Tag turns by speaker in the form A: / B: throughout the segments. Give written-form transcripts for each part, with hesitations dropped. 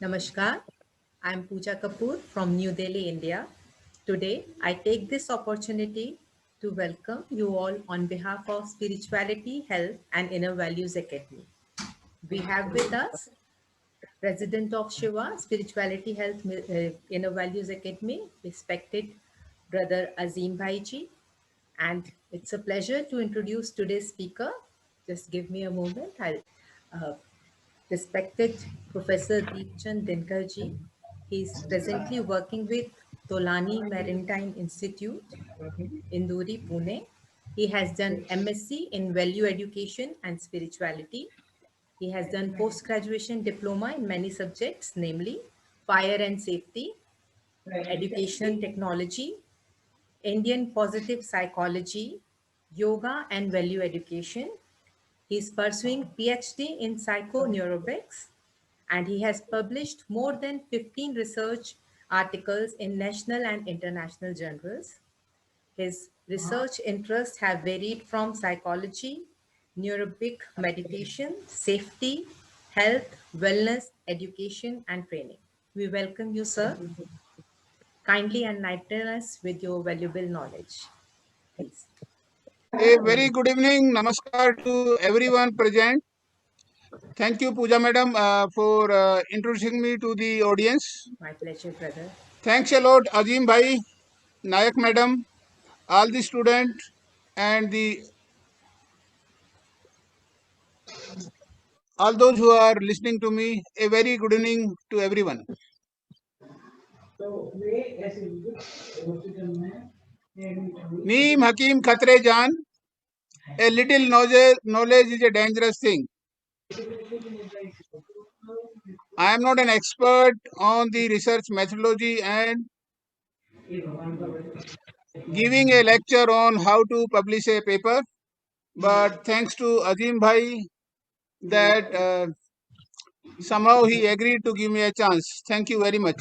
A: Namaskar, I'm Pooja Kapoor from New Delhi, India. Today, I take this opportunity to welcome you all on behalf of Spirituality, Health and Inner Values Academy. We have with us President of Shiva Spirituality, Health, Inner Values Academy, respected Brother Azim Bhaiji. And it's a pleasure to introduce today's speaker. Just give me a moment. I'll uh, Respected Professor Deepchand Dinkarji. He is presently working with Tolani Maritime Institute, Induri, Pune. He has done MSc in Value Education and Spirituality. He has done post-graduation diploma in many subjects, namely Fire and Safety, Education Technology, Indian Positive Psychology, Yoga and Value Education. He is pursuing PhD in psychoneurobics and he has published more than 15 research articles in national and international journals. His research interests have varied from psychology, neurobic meditation, safety, health, wellness, education, and training. We welcome you, sir. Kindly enlighten us with your valuable knowledge, please.
B: A very good evening. Namaskar to everyone present. Thank you, Pooja Madam, for introducing me to the audience.
A: My pleasure, brother.
B: Thanks a lot, Azim Bhai, Nayak Madam, all the students, and all those who are listening to me. A very good evening to everyone. Neem Hakim Khatre Jan. A little knowledge is a dangerous thing. I am not an expert on the research methodology and giving a lecture on how to publish a paper. But thanks to Azim Bhai that somehow he agreed to give me a chance. Thank you very much.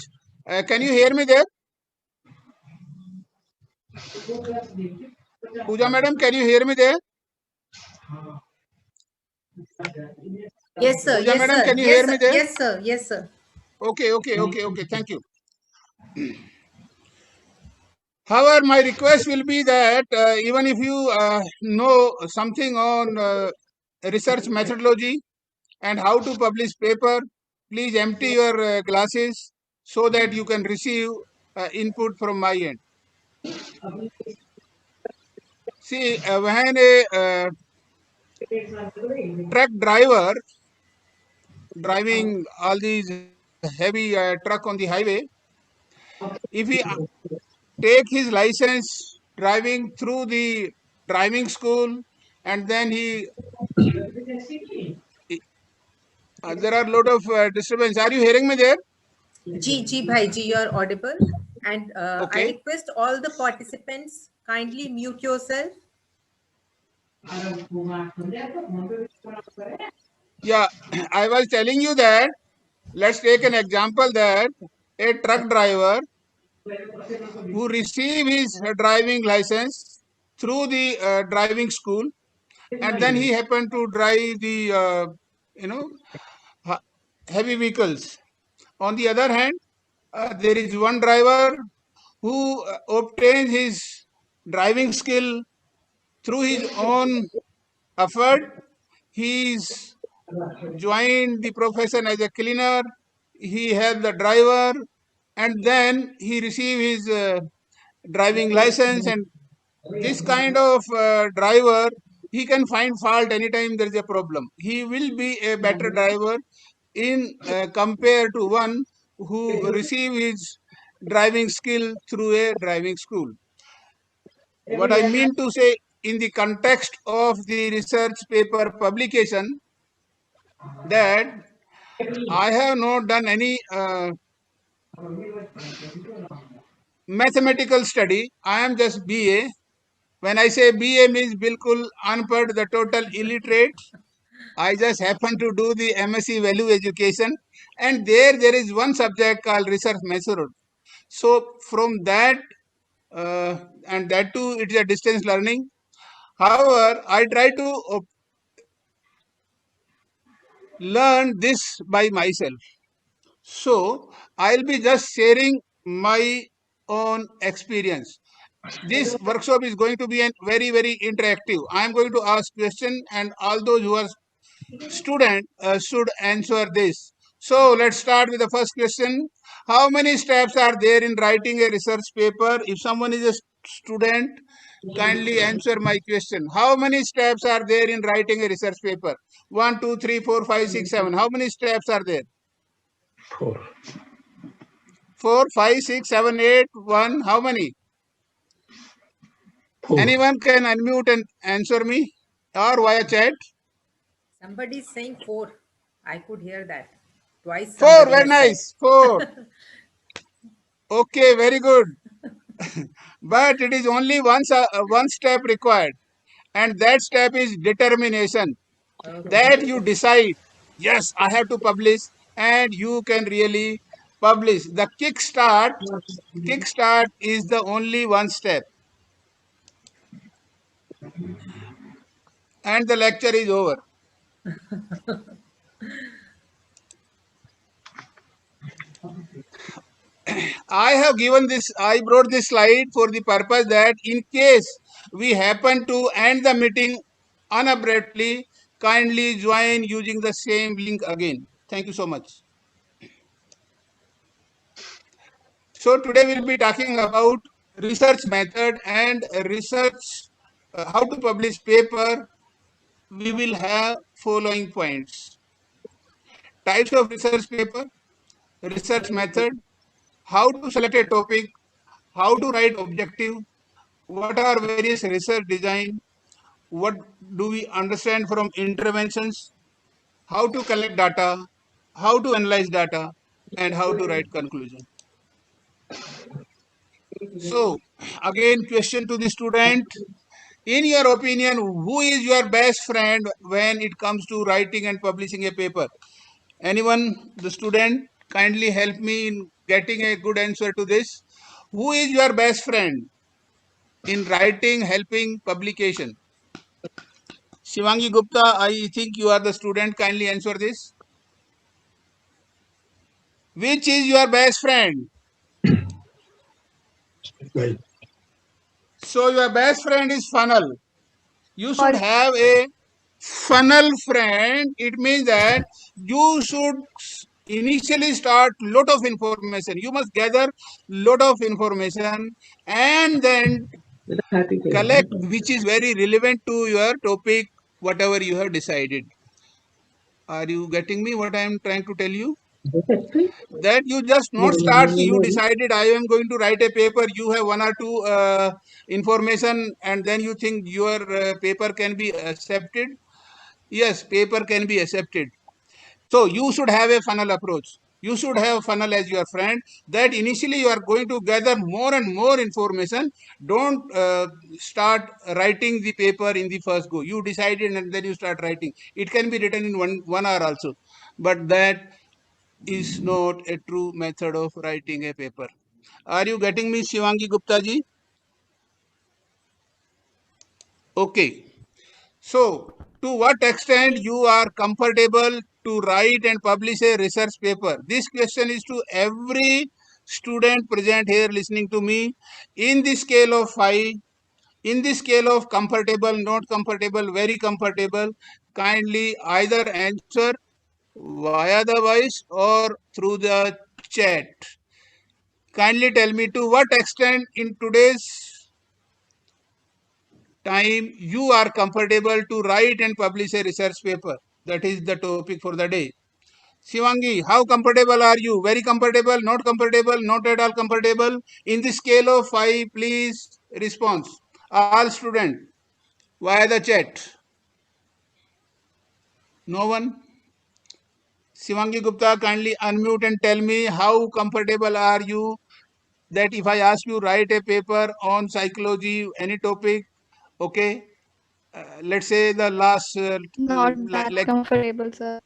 B: Can you hear me there? Pooja Madam, can you hear me there?
A: Yes, sir.
B: Pooja
A: Yes,
B: Madam,
A: sir.
B: can you
A: Yes,
B: hear
A: sir.
B: me there?
A: Yes, sir. Yes, sir.
B: Okay. Thank you. However, my request will be that even if you know something on research methodology and how to publish paper, please empty your glasses so that you can receive input from my end. See, when a truck driver driving all these heavy truck on the highway, if he take his license driving through the driving school and then there are a lot of disturbance. Are you hearing me there?
A: Ji Bhai Ji, you're audible. And I
B: Okay.
A: request all the participants kindly mute yourself.
B: Yeah, I was telling you that let's take an example that a truck driver who receive his driving license through the driving school and then he happened to drive the you know heavy vehicles. On the other hand, there is one driver who obtains his driving skill through his own effort. He's joined the profession as a cleaner. He helped the driver, and then he received his driving license. And this kind of driver, he can find fault anytime there is a problem. He will be a better driver in compared to one who receive his driving skill through a driving school. What I mean to say, in the context of the research paper publication, that I have not done any mathematical study. I am just BA. When I say BA means bilkul unpad, the total illiterate. I just happen to do the MSc Value Education, and there is one subject called research method. So from that, and that too, it is a distance learning. However, I try to learn this by myself. So I'll be just sharing my own experience. This workshop is going to be very, very interactive. I am going to ask question, and all those who are student should answer this. So let's start with the first question. How many steps are there in writing a research paper? If someone is a student, kindly answer my question. How many steps are there in writing a research paper? 1, 2, 3, 4, 5, 6, 7. How many steps are there?
C: 4.
B: 4, 5, 6, 7, 8, 1. How many?
C: 4.
B: Anyone can unmute and answer me or via chat?
A: Somebody is saying 4. I could hear that. Twice
B: 4,
A: somebody
B: very
A: has said.
B: nice. 4. Okay, very good. But it is only one step required, and that step is determination.
A: Okay.
B: That you decide, yes, I have to publish, and you can really publish. The kickstart is the only one step, and the lecture is over. I brought this slide for the purpose that in case we happen to end the meeting unabruptly, kindly join using the same link again. Thank you so much. So today we'll be talking about research method and research, how to publish paper. We will have following points: types of research paper, research method, how to select a topic, how to write objective, what are various research design, what do we understand from interventions, how to collect data, how to analyze data, and how to write conclusion. So again, question to the student: in your opinion, who is your best friend when it comes to writing and publishing a paper? Anyone, the student, kindly help me in getting a good answer to this. Who is your best friend in writing, helping, publication? Shivangi Gupta, I think you are the student. Kindly answer this. Which is your best friend?
C: Right.
B: So your best friend is funnel. You should
D: Or
B: have a funnel friend. It means that you should initially start lot of information. You must gather lot of information and then collect which is very relevant to your topic, whatever you have decided. Are you getting me what I am trying to tell you? That you just not start, you decided I am going to write a paper, you have one or two information, and then you think your paper can be accepted. Yes, paper can be accepted. So you should have a funnel approach. You should have funnel as your friend, that initially you are going to gather more and more information. Don't start writing the paper in the first go. You decided and then you start writing. It can be written in one hour also, but that is not a true method of writing a paper. Are you getting me, Shivangi Gupta ji? Okay. So, to what extent you are comfortable to write and publish a research paper? This question is to every student present here listening to me. In the scale of 5, in the scale of comfortable, not comfortable, very comfortable, kindly either answer via the voice or through the chat. Kindly tell me to what extent in today's time you are comfortable to write and publish a research paper. That is the topic for the day. Shivangi, how comfortable are you? Very comfortable, not at all comfortable? In the scale of 5, please response. All student via the chat. No one? Shivangi Gupta, kindly unmute and tell me how comfortable are you that if I ask you write a paper on psychology, any topic, okay, let's say the last
D: not that comfortable, sir.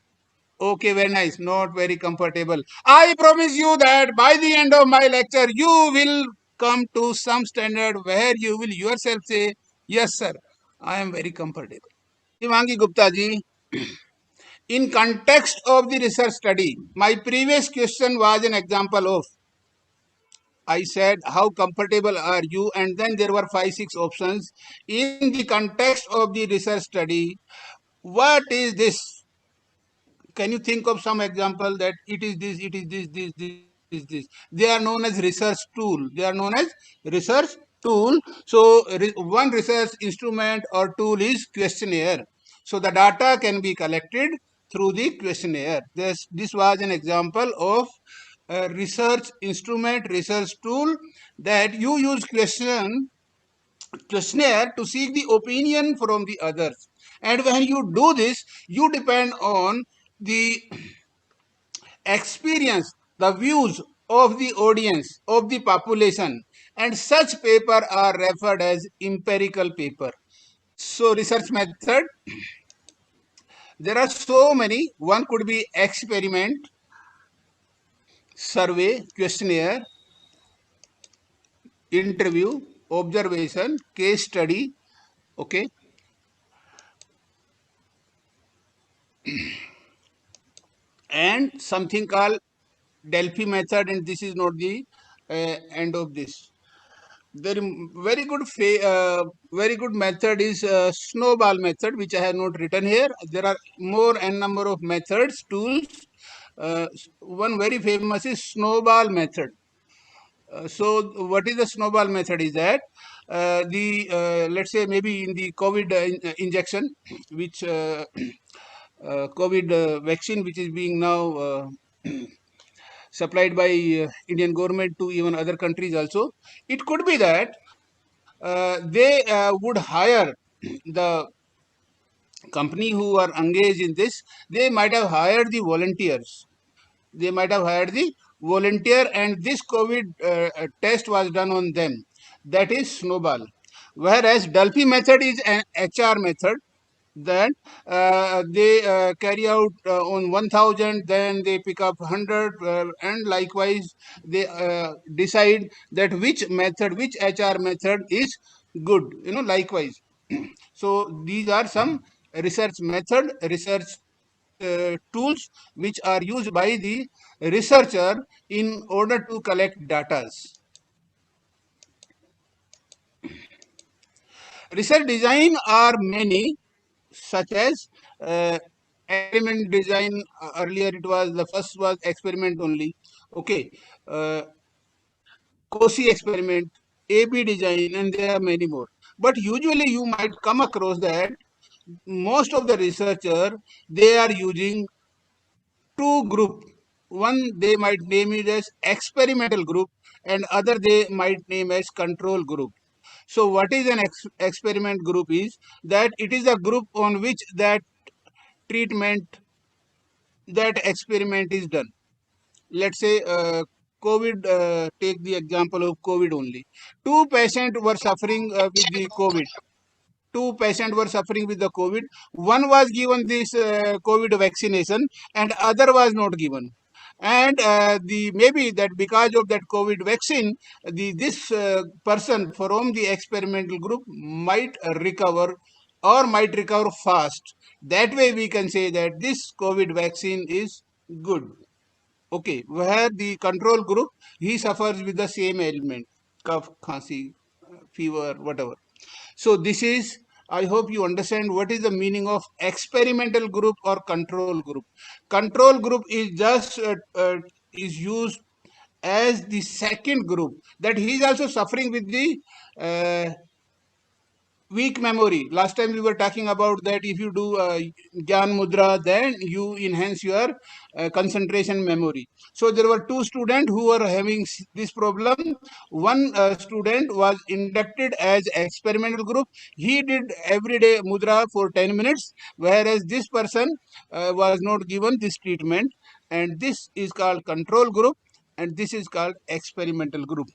B: okay, very nice, not very comfortable. I promise you that by the end of my lecture you will come to some standard where you will yourself say, yes sir, I am very comfortable. Shivangi Gupta ji, in context of the research study, my previous question was an example of, I said, how comfortable are you? And then there were 5, 6 options. In the context of the research study, what is this? Can you think of some example that it is this, it is this? They are known as research tool. They are known as research tool. So one research instrument or tool is questionnaire. So the data can be collected through the questionnaire. This was an example of a research instrument, research tool, that you use questionnaire to seek the opinion from the others. And when you do this, you depend on the experience, the views of the audience, of the population, and such paper are referred as empirical paper. So research method, there are so many. One could be experiment, survey, questionnaire, interview, observation, case study, okay, and something called Delphi method, and this is not the end of this. Very good very good method is snowball method, which I have not written here. There are more n number of methods, tools. One very famous is snowball method. So what is the snowball method is that let's say maybe in the COVID injection, which COVID vaccine, which is being now supplied by Indian government to even other countries also. It could be that they would hire the company who are engaged in this. They might have hired the volunteers. They might have hired the volunteer, and this COVID test was done on them. That is snowball. Whereas Delphi method is an HR method, that they carry out on 1000, then they pick up 100, and likewise they decide that which method, which HR method is good, likewise. So these are some research method, research tools which are used by the researcher in order to collect data. Research design are many, such as experiment design. Earlier it was, the first was experiment only. Okay. COSI experiment, AB design, and there are many more. But usually you might come across that most of the researcher, they are using two group. One they might name it as experimental group, and other they might name as control group. So what is an experiment group is that it is a group on which that treatment, that experiment is done. Let's say COVID, take the example of COVID only. Two patients were suffering with the COVID. Two patients were suffering with the COVID. One was given this COVID vaccination, and other was not given. And the maybe that because of that COVID vaccine, this person from the experimental group might recover, or might recover fast. That way we can say that this COVID vaccine is good. Okay, where the control group, he suffers with the same ailment, cough, khansi, fever, whatever. So this is, I hope you understand what is the meaning of experimental group or control group. Control group is just is used as the second group, that he is also suffering with the uh, weak memory. Last time we were talking about that if you do Gyan Mudra, then you enhance your concentration memory. So there were two students who were having this problem. One student was inducted as experimental group. He did everyday mudra for 10 minutes, whereas this person was not given this treatment. And this is called control group, and this is called experimental group.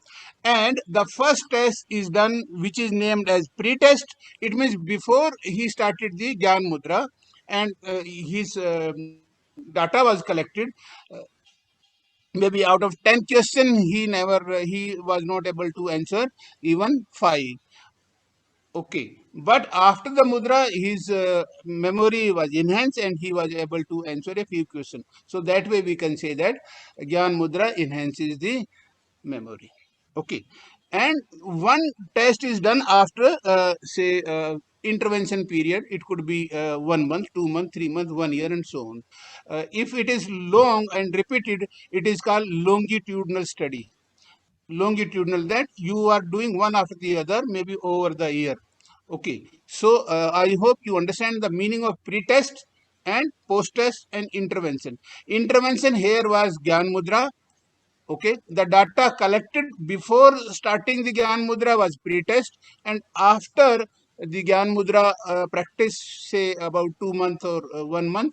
B: And the first test is done, which is named as pre-test. It means before he started the Gyan Mudra, and his data was collected. Maybe out of 10 questions, he was not able to answer even 5. Okay, but after the mudra, his memory was enhanced and he was able to answer a few questions. So that way we can say that Gyan Mudra enhances the memory. Okay, and one test is done after say intervention period. It could be 1 month, 2 month, 3 month, 1 year, and so on. If it is long and repeated, it is called longitudinal study. Longitudinal, that you are doing one after the other, maybe over the year. Okay, so I hope you understand the meaning of pre-test and post-test and intervention. Intervention here was Gyan Mudra. Okay, the data collected before starting the Gyan Mudra was pre-test, and after the Gyan Mudra practice, say about 2 months or 1 month,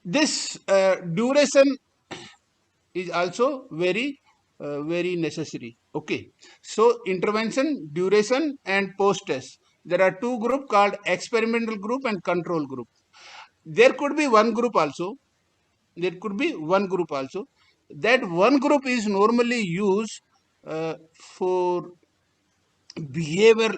B: this duration is also very necessary. Okay, so intervention, duration, and post test. There are two group called experimental group and control group. There could be one group also. There could be one group also. That one group is normally used for behavior,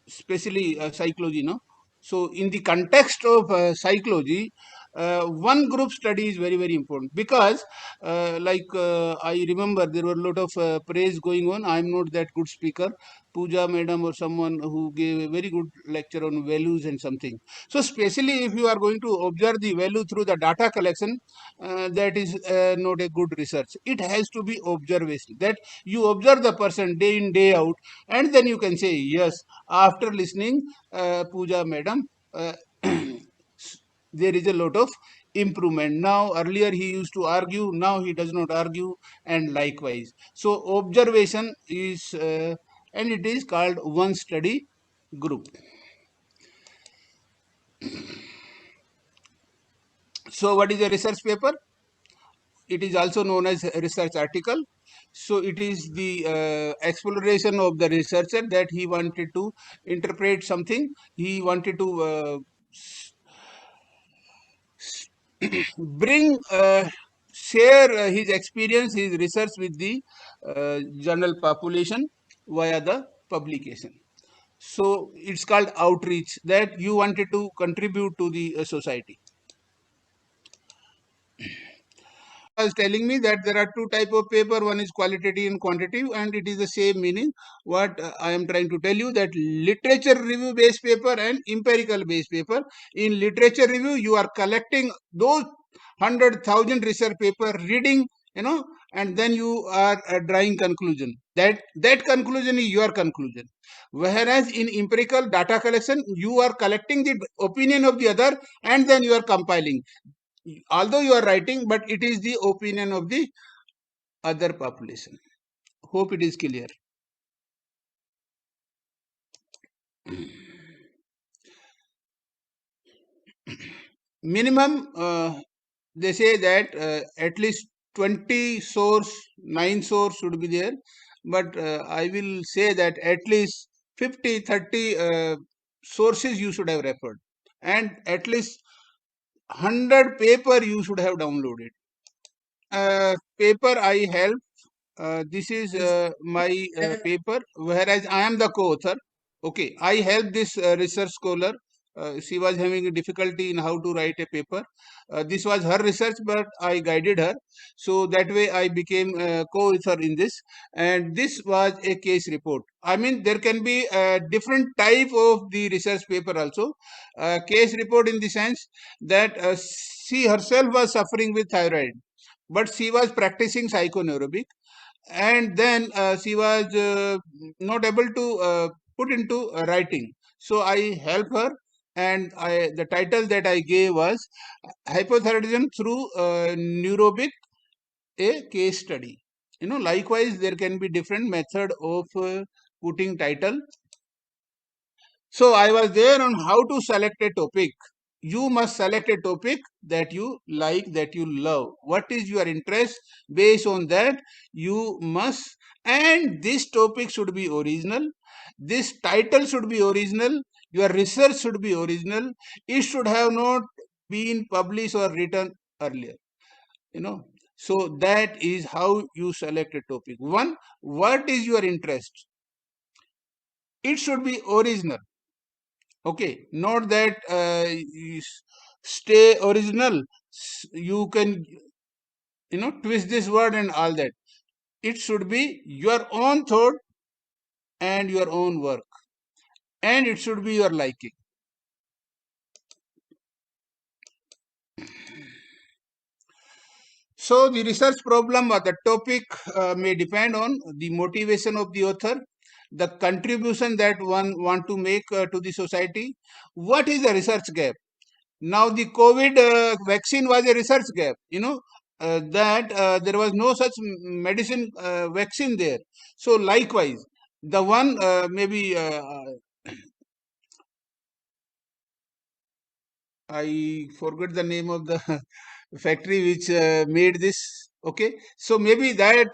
B: especially psychology, no? So in the context of psychology, one group study is very important, because I remember there were a lot of praise going on. I'm not that good speaker. Pooja madam or someone who gave a very good lecture on values and something. So especially if you are going to observe the value through the data collection, that is not a good research. It has to be observation, that you observe the person day in day out, and then you can say yes, after listening Pooja madam, there is a lot of improvement. Now earlier he used to argue, now he does not argue, and likewise. So observation is and it is called one study group. So what is a research paper? It is also known as a research article. So it is the exploration of the researcher, that he wanted to interpret something, he wanted to bring share his experience, his research with the general population via the publication. So it's called outreach, that you wanted to contribute to the society. Was telling me that there are two type of paper. One is qualitative and quantitative, and it is the same meaning. What I am trying to tell you, that literature review based paper and empirical based paper. In literature review, you are collecting those 100,000 research paper, reading, and then you are drawing conclusion. That conclusion is your conclusion. Whereas in empirical data collection, you are collecting the opinion of the other, and then you are compiling. Although you are writing, but it is the opinion of the other population. Hope it is clear. Minimum, they say that at least 20 source, 9 source should be there, but I will say that at least 50, 30 sources you should have referred, and at least 100 paper you should have downloaded. Paper I help. This is my paper, whereas I am the co-author. Okay, I helped this research scholar. She was having a difficulty in how to write a paper. This was her research, but I guided her. So that way I became co-author in this. And this was a case report. I mean, there can be a different type of the research paper also. Case report in the sense that she herself was suffering with thyroid, but she was practicing psychoneurobic, and then she was not able to put into writing. So I helped her, and the title that I gave was Hypothyroidism through Neurobic, a case study. Likewise, there can be different method of putting title. So I was there on how to select a topic. You must select a topic that you like, that you love. What is your interest? Based on that, you must, and this topic should be original. This title should be original. Your research should be original. It should have not been published or written earlier. So that is how you select a topic. One, what is your interest? it should be original. Okay, not that stay original. You can, twist this word and all that. It should be your own thought and your own work, and it should be your liking. So the research problem or the topic may depend on the motivation of the author, the contribution that one want to make to the society. What is the research gap? Now the COVID vaccine was a research gap, that there was no such medicine vaccine there. So likewise, the one maybe I forgot the name of the factory which made this. Okay, so maybe that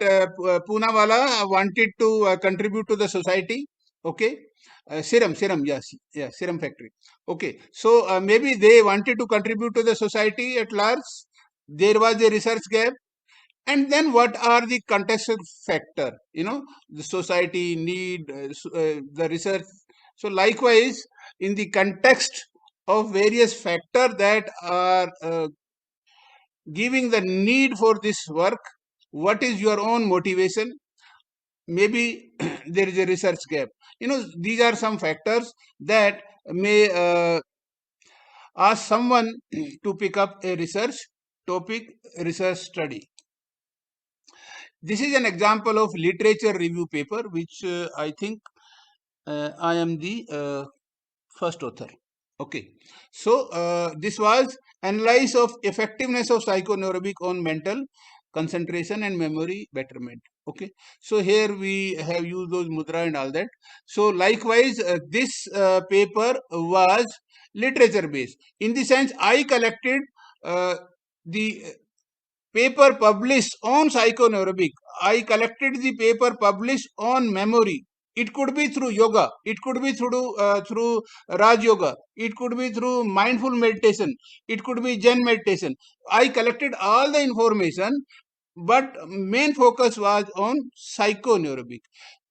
B: Poonawala wanted to contribute to the society. Okay, serum, yes, yeah, serum factory. Okay, so maybe they wanted to contribute to the society at large. There was a research gap. And then what are the contextual factor? The society need the research. So likewise, in the context of various factors that are giving the need for this work, what is your own motivation? Maybe there is a research gap. These are some factors that may ask someone to pick up a research topic, research study. This is an example of literature review paper, which I think I am the first author. Okay, so this was analysis of effectiveness of psychoneurobic on mental concentration and memory betterment. Okay, so here we have used those mudra and all that. So likewise, this paper was literature based. In the sense, I collected the paper published on psychoneurobic. I collected the paper published on memory. It could be through yoga. It could be through Raj Yoga. It could be through mindful meditation. It could be Zen meditation. I collected all the information, but main focus was on psychoneurobic.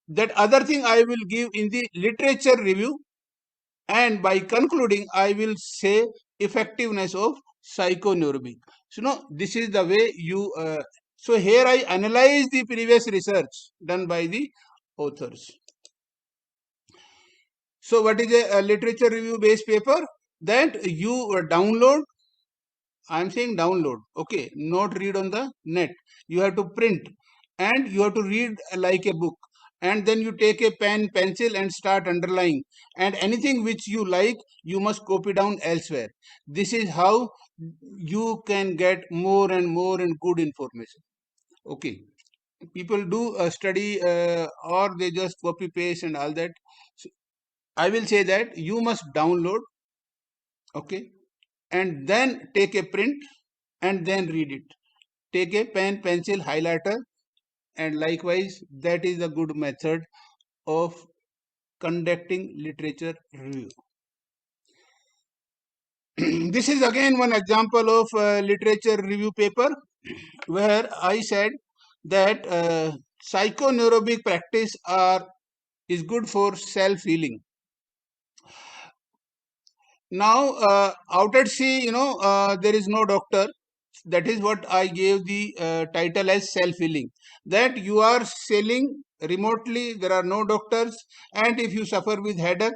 B: That other thing I will give in the literature review, and by concluding, I will say effectiveness of psychoneurobic. So, this is the way you. So here I analyze the previous research done by the authors. So what is a literature review based paper? That you download. I am saying download. Okay, not read on the net. You have to print and you have to read like a book. And then you take a pen, pencil and start underlining. And anything which you like, you must copy down elsewhere. This is how you can get more and more and good information. Okay. People do a study or they just copy paste and all that. So I will say that you must download. Okay. And then take a print and then read it. Take a pen, pencil, highlighter, and likewise, that is a good method of conducting literature review. This is again one example of literature review paper where I said that psychoneurobic practice is good for self-healing. Now, out at sea, there is no doctor. That is what I gave the title as self-healing. That you are selling remotely, there are no doctors, and if you suffer with headache,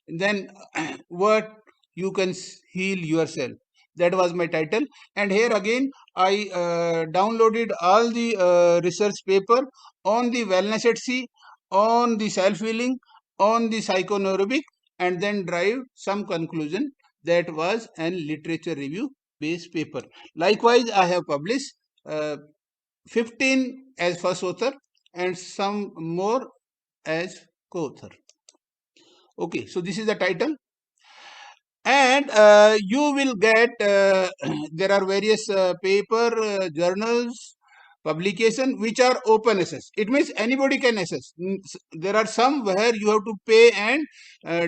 B: then what you can heal yourself. That was my title. And here again, I downloaded all the research paper on the wellness at sea, on the self-healing, on the psychoneurobic, and then drive some conclusion. That was an literature review based paper. Likewise, I have published 15 as first author and some more as co-author. Okay, so this is the title. And you will get, there are various paper, journals, publication which are open access. It means anybody can access. There are some where you have to pay and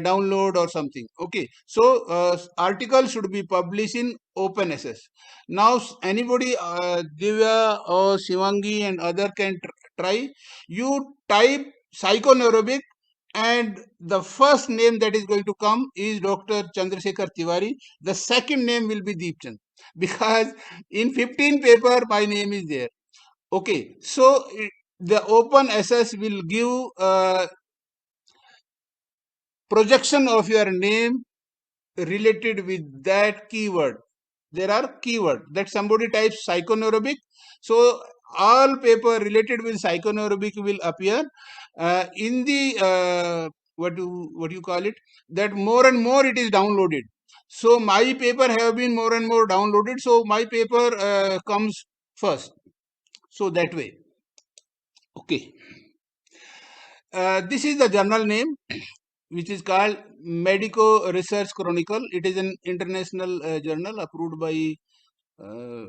B: download or something. Okay, so article should be published in open access. Now anybody, Divya or Shivangi and other can try. You type psychoneurobic and the first name that is going to come is Dr. Chandrasekhar Tiwari. The second name will be Deepchand, because in 15 paper my name is there. Okay, so the open SS will give projection of your name related with that keyword. There are keyword that somebody types psychoneurobic, so all paper related with psychoneurobic will appear in the what you call it, that more and more it is downloaded. So my paper have been more and more downloaded, so my paper comes first, so that way. Okay, this is the journal name, which is called Medico Research Chronicle. It is an international journal approved by uh,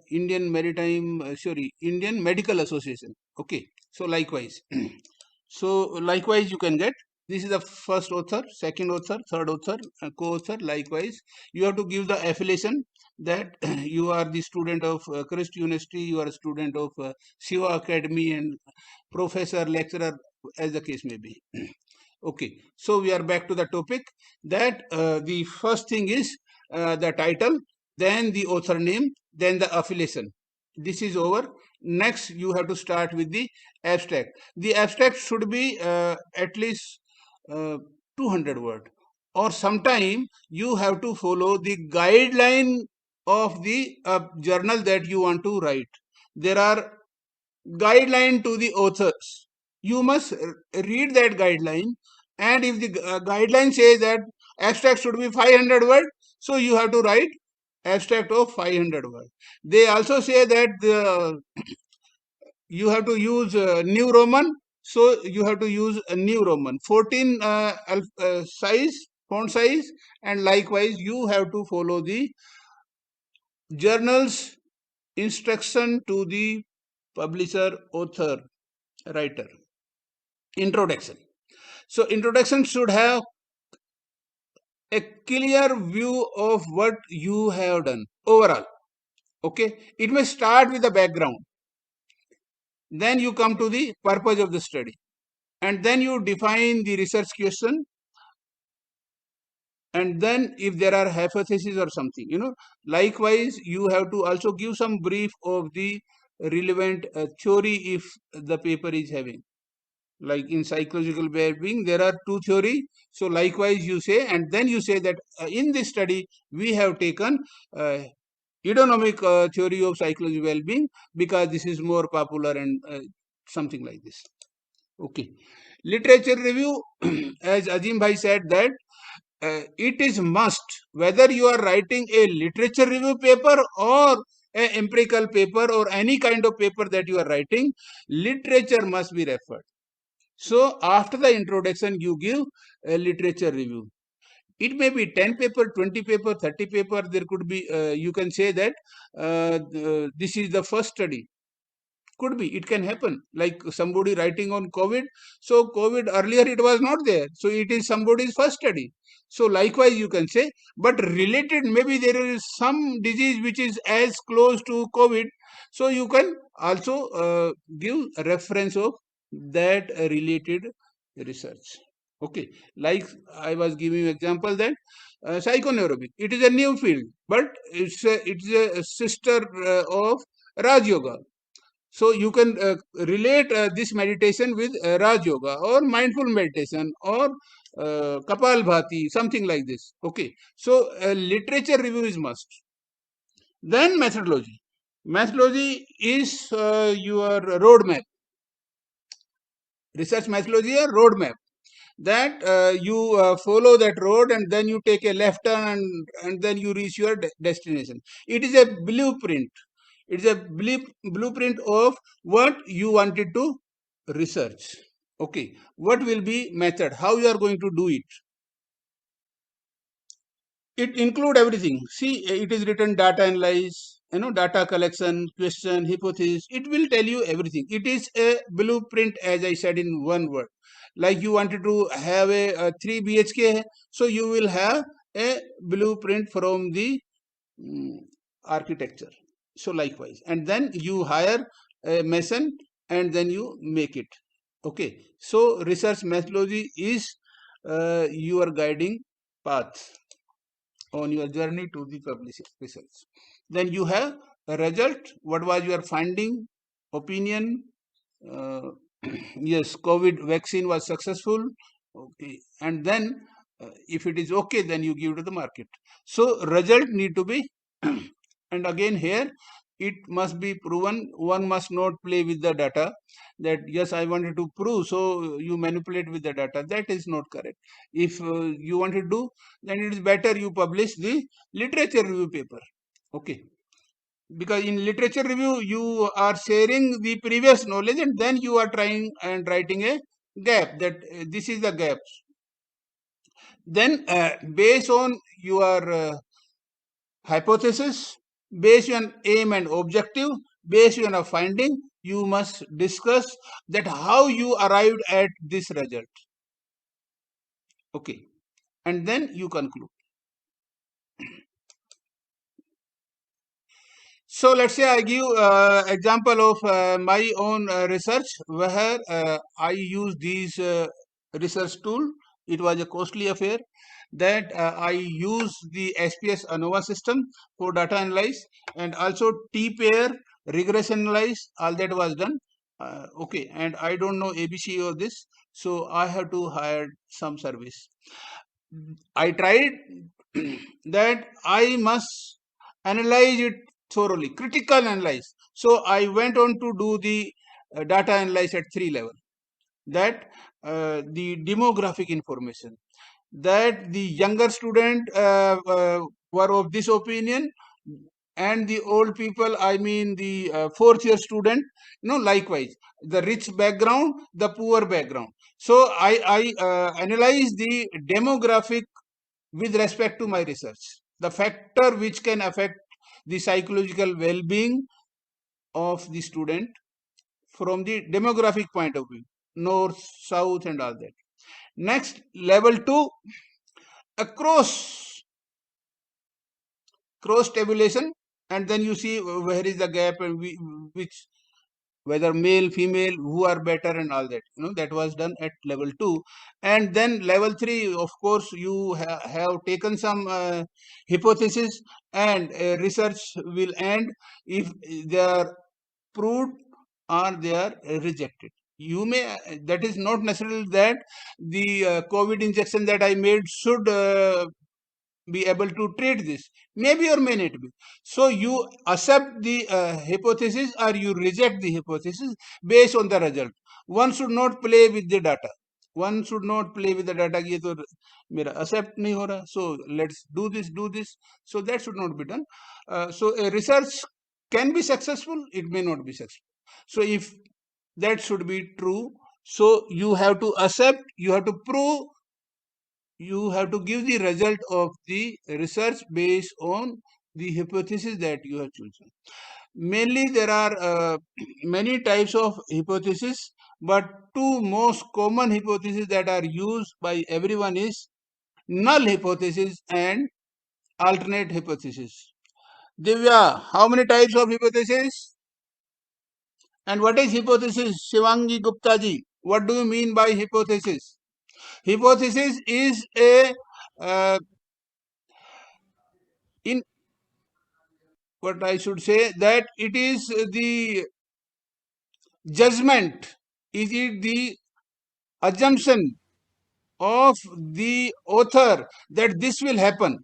B: Indian Indian Medical Association. Okay, so likewise, so likewise you can get. This is the first author, second author, third author, co-author. Likewise, you have to give the affiliation that you are the student of Christ University, you are a student of Shiva Academy, and professor, lecturer, as the case may be. Okay, so we are back to the topic that the first thing is the title, then the author name, then the affiliation. This is over. Next, you have to start with the abstract. The abstract should be at least 200 word, or sometime you have to follow the guideline of the journal that you want to write. There are guideline to the authors. You must read that guideline, and if the guideline says that abstract should be 500 word, so you have to write abstract of 500 word. They also say that you have to use New Roman, so you have to use a New Roman 14 size, font size, and likewise you have to follow the journal's instruction to the publisher, author, writer. Introduction. So introduction should have a clear view of what you have done overall. Okay, it may start with the background, then you come to the purpose of the study, and then you define the research question, and then if there are hypotheses or something, likewise you have to also give some brief of the relevant theory if the paper is having. Like in psychological well-being, there are two theory. So likewise you say, and then you say that in this study we have taken eudaimonia theory of psychological well-being because this is more popular, and something like this. Okay, literature review. As Azim bhai said that it is must, whether you are writing a literature review paper or a empirical paper or any kind of paper that you are writing, literature must be referred. So after the introduction, you give a literature review. It may be 10 paper, 20 paper, 30 paper. There could be, you can say that this is the first study. Could be, it can happen. Like somebody writing on COVID. So COVID earlier it was not there. So it is somebody's first study. So likewise you can say, but related, maybe there is some disease which is as close to COVID. So you can also give a reference of that related research. Okay, like I was giving example that psychoneurobic, it is a new field, but it's a sister of Raj Yoga. So you can relate this meditation with Raj Yoga or mindful meditation or Kapal Bhati, something like this. Okay, so literature review is must. Then methodology. Methodology is your roadmap. Research methodology or roadmap, that you follow that road and then you take a left turn, and then you reach your destination. It is a blueprint. It is a blueprint of what you wanted to research. Okay, what will be method, how you are going to do it. It include everything. See, it is written data analyze, data collection, question, hypothesis. It will tell you everything. It is a blueprint, as I said in one word. Like you wanted to have a 3 BHK, so you will have a blueprint from the architecture. So likewise, and then you hire a mason and then you make it. Okay, so research methodology is your guiding path on your journey to the published research. Then you have a result. What was your finding, opinion? Uh, yes, COVID vaccine was successful. Okay, and then if it is okay, then you give to the market. So result need to be, and again here it must be proven. One must not play with the data. That yes, I wanted to prove, so you manipulate with the data. That is not correct. If you want to do, then it is better you publish the literature review paper. Okay, because in literature review you are sharing the previous knowledge and then you are trying and writing a gap, that this is the gap. Then based on your hypothesis, based on aim and objective, based on a finding, you must discuss that how you arrived at this result. Okay, and then you conclude. So let's say I give example of my own research where I use these research tool. It was a costly affair that I use the SPS ANOVA system for data analysis and also T-pair regression analysis. All that was done. Okay, and I don't know ABC of this, so I have to hire some service. I tried that I must analyze it thoroughly, critical analyze. So I went on to do the data analysis at 3 level. That the demographic information, that the younger student were of this opinion, and the old people, I mean the fourth year student, likewise the rich background, the poor background. So I analyze the demographic with respect to my research, the factor which can affect the psychological well-being of the student from the demographic point of view, north, south, and all that. Next, level 2, across cross tabulation, and then you see where is the gap and which, whether male, female, who are better and all that. That was done at level 2. And then level 3, of course, you have taken some hypothesis, and research will end if they are proved or they are rejected. You may, that is not necessarily that the COVID injection that I made should be able to treat this, maybe or may not be. So you accept the hypothesis or you reject the hypothesis based on the result. One should not play with the data. One should not play with the data. ये तो मेरा accept नहीं हो रहा, so let's do this. So that should not be done. So a research can be successful, it may not be successful. So if that should be true, so you have to accept, you have to prove, you have to give the result of the research based on the hypothesis that you have chosen. Mainly there are many types of hypothesis, but two most common hypotheses that are used by everyone is null hypothesis and alternate hypothesis. Divya, how many types of hypothesis? And what is hypothesis? Shivangi Gupta ji, what do you mean by hypothesis? Hypothesis is a in what I should say, that it is the judgment, is it the assumption of the author that this will happen,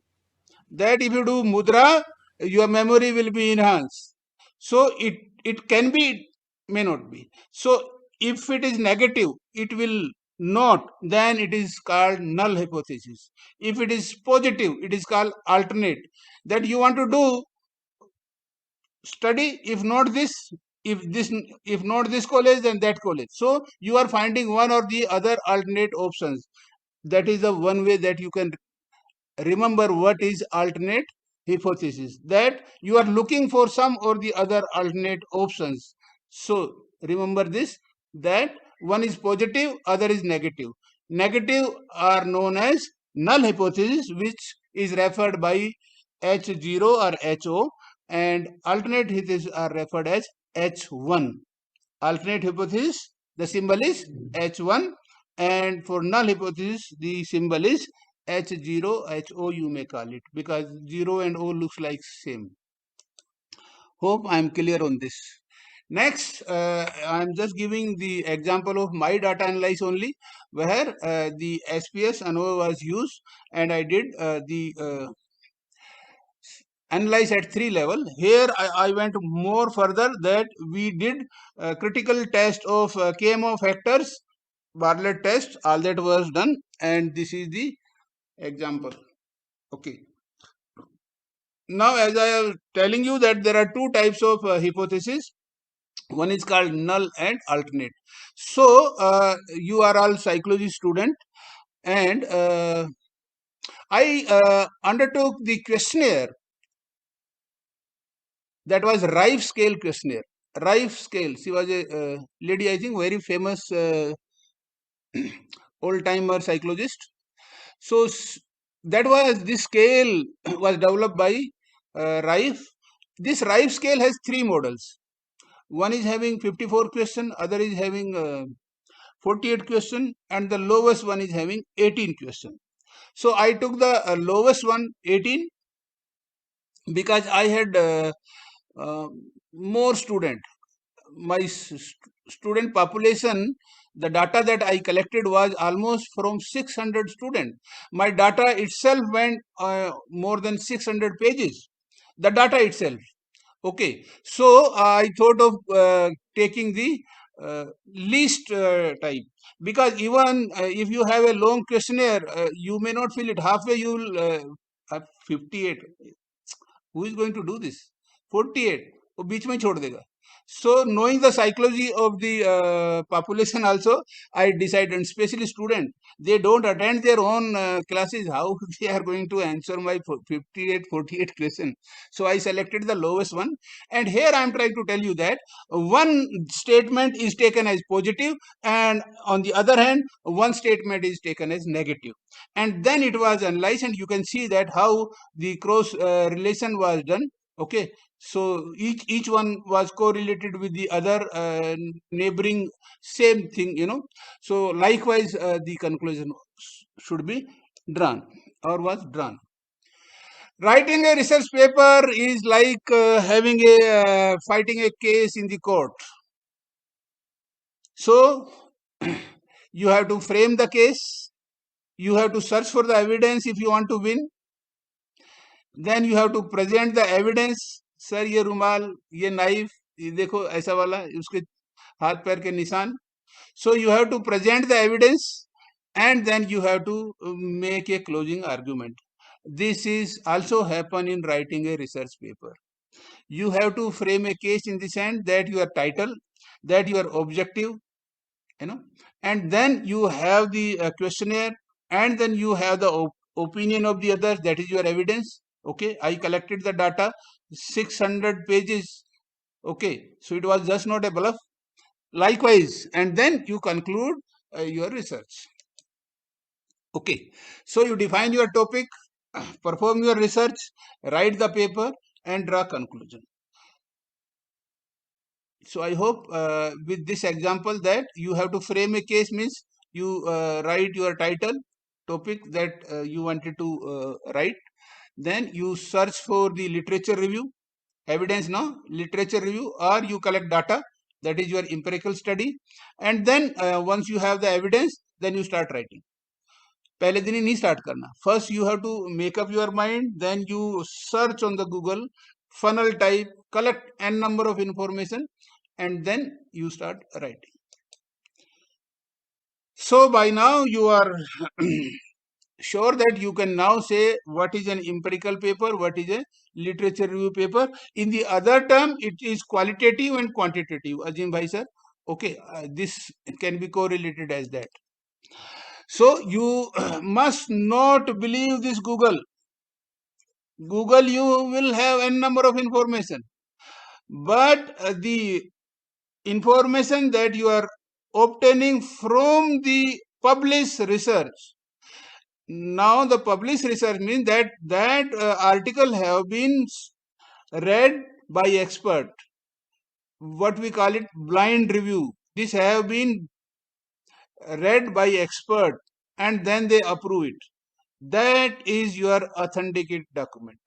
B: that if you do mudra, your memory will be enhanced. So it can be, it may not be. So if it is negative, it will not, then it is called null hypothesis. If it is positive, it is called alternate, that you want to do study, if not this, if not this college, then that college. So you are finding one or the other alternate options. That is the one way that you can remember what is alternate hypothesis, that you are looking for some or the other alternate options. So remember this, that one is positive, other is negative. Negative are known as null hypothesis, which is referred by H0 or HO, and alternate hypotheses are referred as H1. Alternate hypothesis the symbol is H1, and for null hypothesis, the symbol is H0, HO you may call it, because 0 and O looks like same. Hope I am clear on this. Next, I am just giving the example of my data analysis only, where the SPS ANOVA was used, and I did the analyze at 3 level. Here I went more further, that we did critical test of KMO factors, Bartlett test, all that was done, and this is the example. Okay. Now, as I am telling you that there are two types of hypothesis. One is called null and alternate. So, you are all psychology student, and I undertook the questionnaire, that was Rife scale questionnaire. Rife scale, she was a lady, I think, very famous old timer psychologist. So that was, this scale was developed by Rife. This Rife scale has 3 models. One is having 54 question, other is having 48 question, and the lowest one is having 18 question. So I took the lowest one, 18, because I had more student. My student population, the data that I collected was almost from 600 students. My data itself went more than 600 pages. The data itself. Okay, so I thought of taking the least type, because even if you have a long questionnaire, you may not fill it halfway. You will have 58. Who is going to do this? 48 वो बीच में छोड़ देगा. So knowing the psychology of the population also, I decided, and especially student, they don't attend their own classes, how they are going to answer my 58 48 question. So I selected the lowest one, and here I am trying to tell you that one statement is taken as positive, and on the other hand one statement is taken as negative, and then it was analyzed, and you can see that how the cross relation was done. Okay, so each one was correlated with the other neighboring same thing, so likewise the conclusion should be drawn, or was drawn. Writing a research paper is like having a fighting a case in the court. So you have to frame the case, you have to search for the evidence if you want to win, then you have to present the evidence. Sir ये रुमाल, ये knife, ये देखो ऐसा वाला, उसके हाथ पैर के निशान. So you have to present the evidence, and then you have to make a closing argument. This is also happen in writing a research paper. You have to frame a case in the sense that your title, that your objective, and then you have the questionnaire, and then you have the opinion of the others, that is your evidence. Okay, I collected the data, 600 pages. Okay, so it was just not a bluff. Likewise, and then you conclude your research. Okay, so you define your topic, perform your research, write the paper, and draw conclusion. So I hope with this example that you have to frame a case, means you write your title, topic that you wanted to write. Then you search for the literature review, evidence, no, literature review, or you collect data, that is your empirical study. And then once you have the evidence, then you start writing. पहले दिन ही नहीं start करना. First you have to make up your mind, then you search on the Google, funnel type, collect n number of information, and then you start writing. So by now you are sure that you can now say what is an empirical paper, what is a literature review paper. In the other term, it is qualitative and quantitative. Azim bhai sir, okay, this can be correlated as that. So you must not believe this Google. Google, you will have n number of information, but the information that you are obtaining from the published research. Now the published research means that article have been read by expert. What we call it, blind review. This have been read by expert and then they approve it. That is your authenticate document.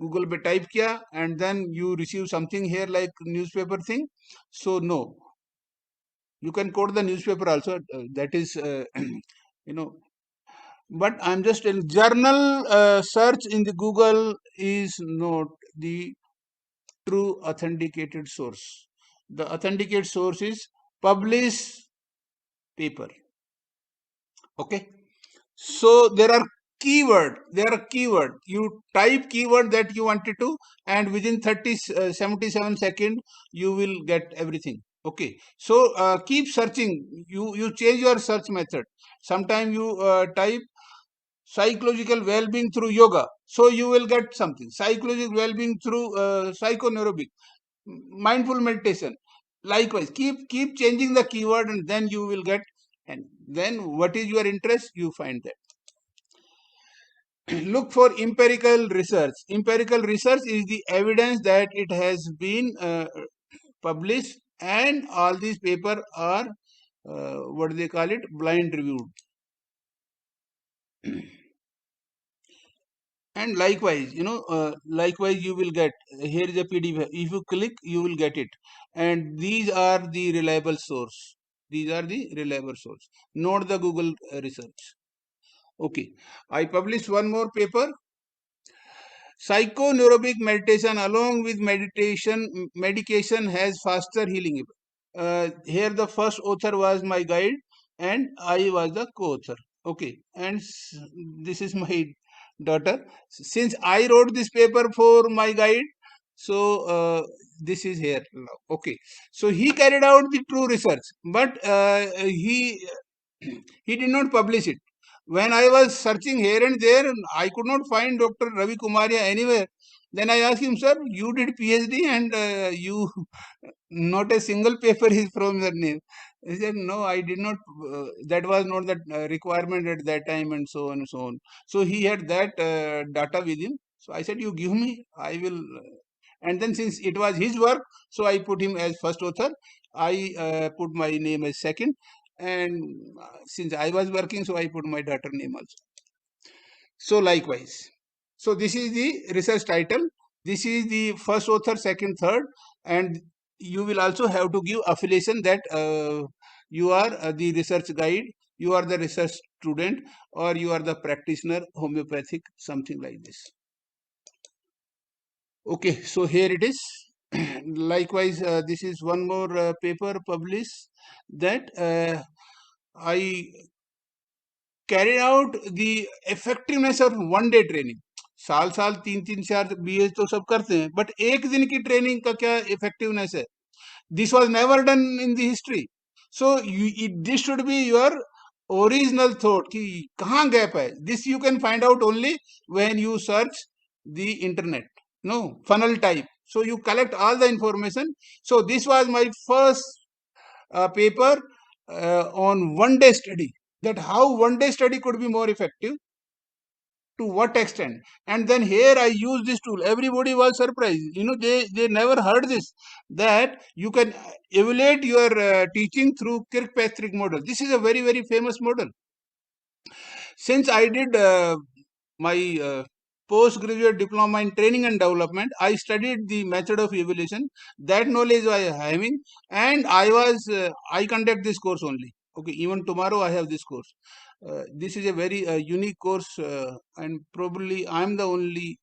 B: Google पे type किया and then you receive something here like newspaper thing. So no, you can quote the newspaper also. That is, you know. But I'm just telling, journal search in the Google is not the true authenticated source. The authenticated source is published paper. Okay. So there are keyword. You type keyword that you wanted to, and within 77 seconds you will get everything. Okay. So keep searching. You change your search method. Sometimes you type psychological well-being through yoga, so you will get something. Psychological well-being through psychoneurobic, mindful meditation. Likewise, keep changing the keyword, and then you will get. And then what is your interest, you find that. Look for empirical research. Empirical research is the evidence that it has been published, and all these papers are what they call it, blind reviewed. And likewise, likewise you will get, here is a PDF. If you click, you will get it. And these are the reliable source. These are the reliable source, not the Google research. Okay, I published one more paper. Psychoneurobic meditation along with medication has faster healing. Here the first author was my guide and I was the co-author. Okay, and this is my daughter. Since I wrote this paper for my guide, so this is here now. Okay, so he carried out the true research, but he did not publish it. When I was searching here and there, I could not find Dr. Ravi Kumaria anywhere. Then I asked him, sir, you did PhD and you not a single paper is from your name. He said, no, I did not. That was not the requirement at that time, and so on and so on. So he had that data with him. So I said, you give me, I will. And then since it was his work, so I put him as first author. I put my name as second. And since I was working, so I put my daughter name also. So likewise. So this is the research title. This is the first author, second, third, and you will also have to give affiliation that you are the research guide, you are the research student, or you are the practitioner, homeopathic, something like this. Okay, so here it is. Likewise, this is one more paper published that I carried out the effectiveness of one day training. साल 3-4 BA तो सब करते हैं, but एक दिन की training का क्या effectiveness है? This was never done in the history. So this should be your original thought कि कहाँ gap है. This you can find out only when you search the internet. No, funnel type. So you collect all the information. So this was my first paper on one day study. That how one day study could be more effective, to what extent. And then here I use this tool. Everybody was surprised. They never heard this, that you can evaluate your teaching through Kirkpatrick model. This is a very, very famous model. Since I did my postgraduate diploma in training and development, I studied the method of evaluation. That knowledge I am having, and I conduct this course only. Okay, even tomorrow I have this course. This is a very unique course, and probably I am the only,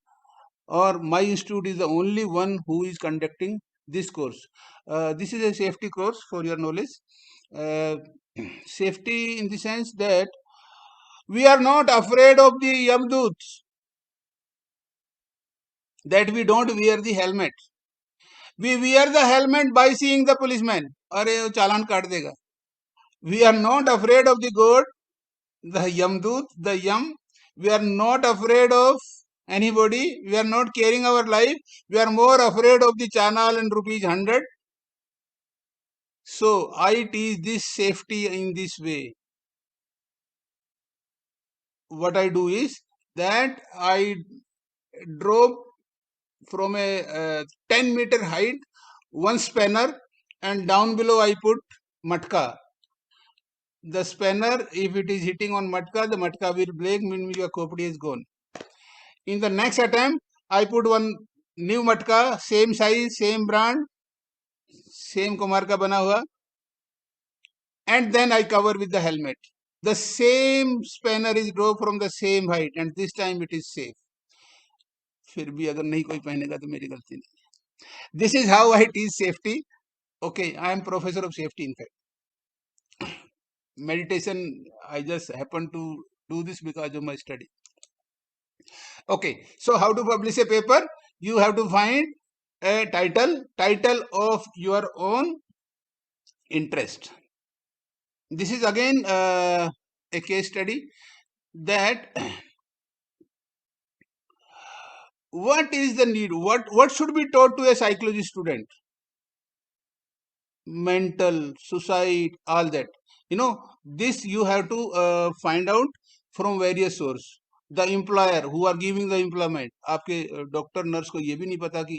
B: or my institute is the only one who is conducting this course. This is a safety course, for your knowledge. Safety in the sense that we are not afraid of the Yamdoots, that we don't wear the helmet. We wear the helmet by seeing the policeman. अरे वो चालान काट देगा. We are not afraid of the god, the Yamdoot, the Yam. We are not afraid of anybody. We are not caring our life. We are more afraid of the chanal and rupees 100. So I teach this safety in this way. What I do is that I drop from a 10-meter height one spanner and down below I put matka. The spanner, if it is hitting on matka, the matka will break, means your khopdi is gone. In the next attempt, I put one new matka, same size, same brand, same Kumar ka bana hua, and then I cover with the helmet. The same spanner is drawn from the same height, and this time it is safe. फिर भी अगर नहीं कोई पहनेगा तो मेरी गलती नहीं. This is how I teach safety. Okay, I am professor of safety. In fact, meditation, I just happen to do this because of my study. Okay, so how to publish a paper? You have to find a title of your own interest. This is again a case study that what is the need? What should be taught to a psychology student? Mental, suicide, all that. This you have to find out from various source. The employer who are giving the employment, आपके doctor nurse को ये भी नहीं पता कि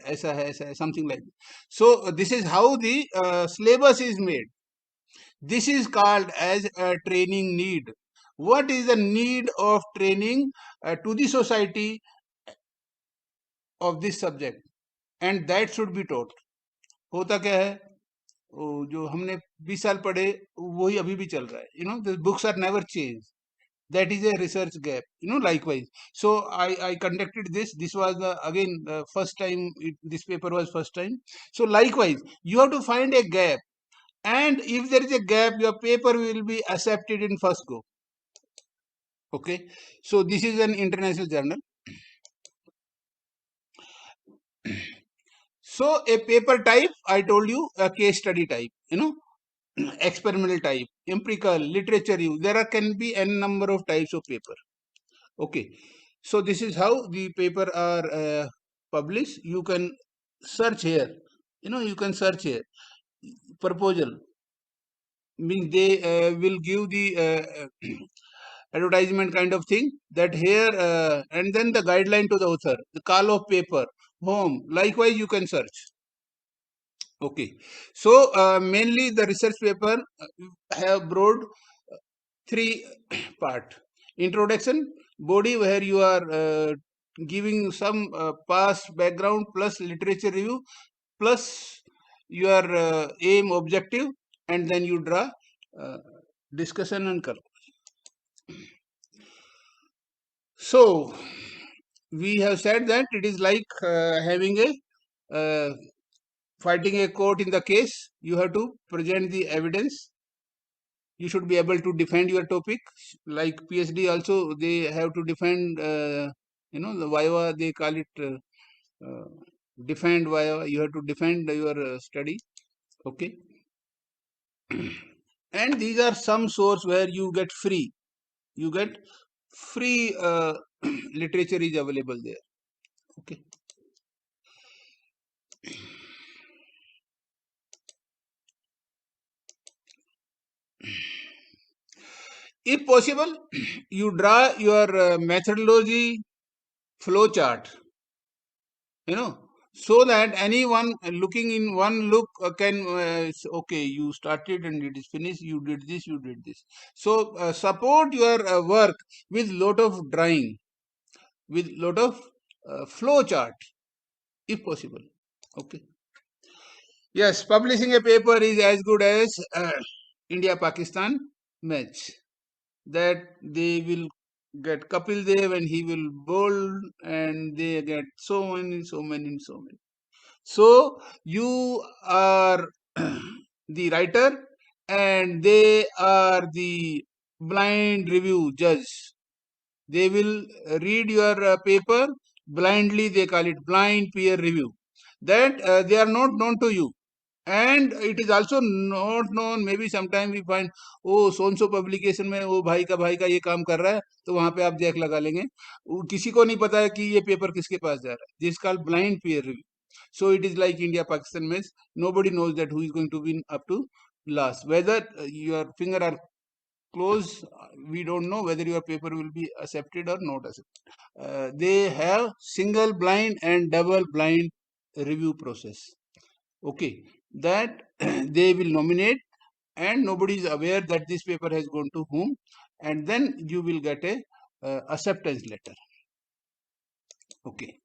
B: ऐसा है something like that. So this is how the syllabus is made. This is called as a training need. What is the need of training to the society of this subject? And that should be taught. होता क्या है, जो हमने 20 साल पढ़े वही अभी भी चल रहा है. The books are never changed. That is a research gap. Likewise. So I conducted this. This was again first time. This paper was first time. So likewise, you have to find a gap. And if there is a gap, your paper will be accepted in first go. Okay. So this is an international journal. So a paper type, I told you, a case study type, experimental type, empirical, literature review. There can be n number of types of paper. Okay. So this is how the paper are published. You can search here. You can search here. Proposal means they will give the advertisement kind of thing, that here and then the guideline to the author, the call of paper, home. Likewise, you can search. Okay. So mainly the research paper have broad three part. Introduction, body, where you are giving some past background plus literature review plus your aim objective, and then you draw discussion and conclusion. So we have said that it is like having a fighting a court in the case. You have to present the evidence. You should be able to defend your topic. Like PhD also, they have to defend, the viva, they call it defend viva. You have to defend your study. Okay. And these are some source where you get free. You get free literature is available there. Okay. If possible, you draw your methodology flow chart, so that anyone looking in one look can say, okay, you started and it is finished, you did this, you did this. So support your work with lot of drawing, with lot of flow chart, if possible. Okay. Yes, publishing a paper is as good as India-Pakistan match. That they will get Kapil Dev and he will bowl, and they get so many. So you are the writer and they are the blind review judge. They will read your paper blindly. They call it blind peer review. That they are not known to you. And it is also not known. Maybe sometime we find, oh, so and so publication में वो भाई का ये काम कर रहा है, तो वहां पे आप देख लगा लेंगे. किसी को नहीं पता है कि ये पेपर किसके पास जा रहा है. This is called blind peer review. So it is like India Pakistan match. Nobody knows that who is going to win up to last. Whether your finger are closed, we don't know whether your paper will be accepted or not accepted. They have single blind and double blind review process. Okay. that they will nominate, and nobody is aware that this paper has gone to whom, and then you will get a acceptance letter. Okay.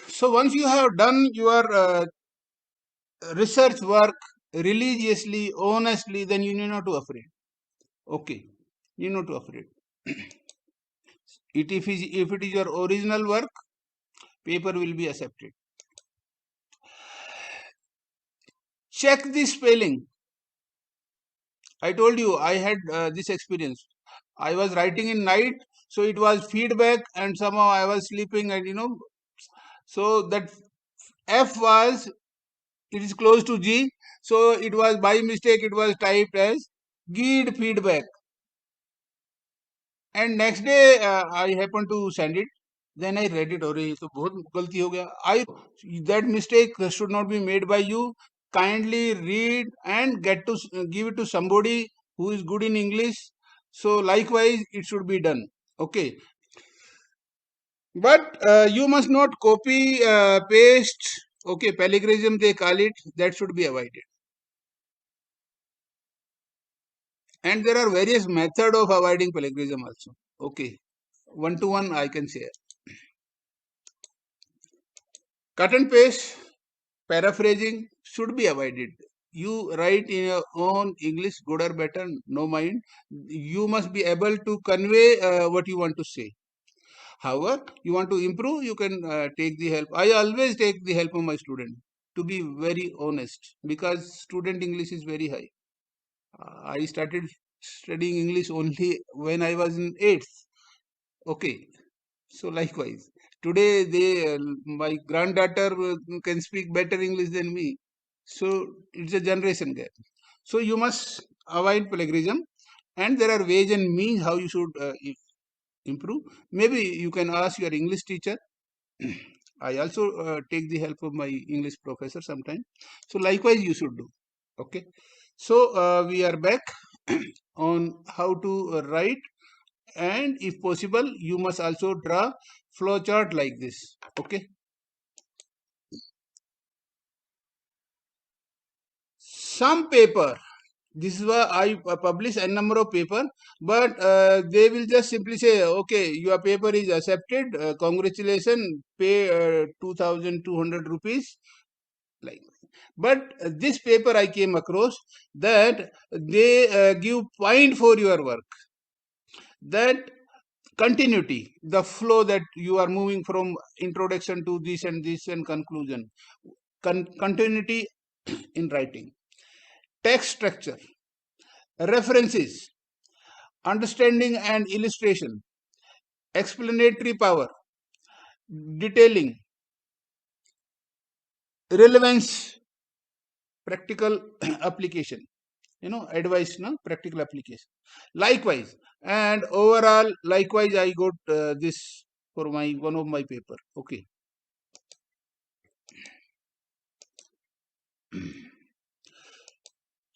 B: So once you have done your research work religiously, honestly, then you need not to afraid. Okay, you need not to afraid. If it is your original work, paper will be accepted. Check the spelling. I told you I had this experience. I was writing in night, so it was feedback, and somehow I was sleeping, and so that F was, it is close to G, so it was by mistake, it was typed as GID feedback. And next day I happened to send it. Then I read it, और ये तो बहुत गलती हो गया. That mistake should not be made by you. Kindly read and give it to somebody who is good in English. So likewise, it should be done. Okay. But you must not copy, paste. Okay, plagiarism they call it. That should be avoided. And there are various methods of avoiding plagiarism also. Okay, one to one I can share. Cut and paste, paraphrasing should be avoided. You write in your own English, good or better, no mind. You must be able to convey what you want to say. However, you want to improve, you can take the help. I always take the help of my student, to be very honest, because student English is very high. I started studying English only when I was in 8th. Okay, so likewise, today my granddaughter can speak better English than me. So it's a generation gap. So you must avoid plagiarism, and there are ways and means how you should improve. Maybe you can ask your English teacher. I also take the help of my English professor sometimes. So likewise you should do. Okay. So we are back on how to write, and if possible you must also draw flow chart like this. Okay. Some paper, this is why I publish a number of paper, but they will just simply say, okay, your paper is accepted, congratulations, pay 2200 rupees, like. But this paper I came across that they give point for your work, that continuity, the flow that you are moving from introduction to this and conclusion, continuity in writing, text structure, references, understanding and illustration, explanatory power, detailing, relevance, practical application, advice, no, practical application. Likewise, and overall, likewise, I got this for one of my paper. Okay.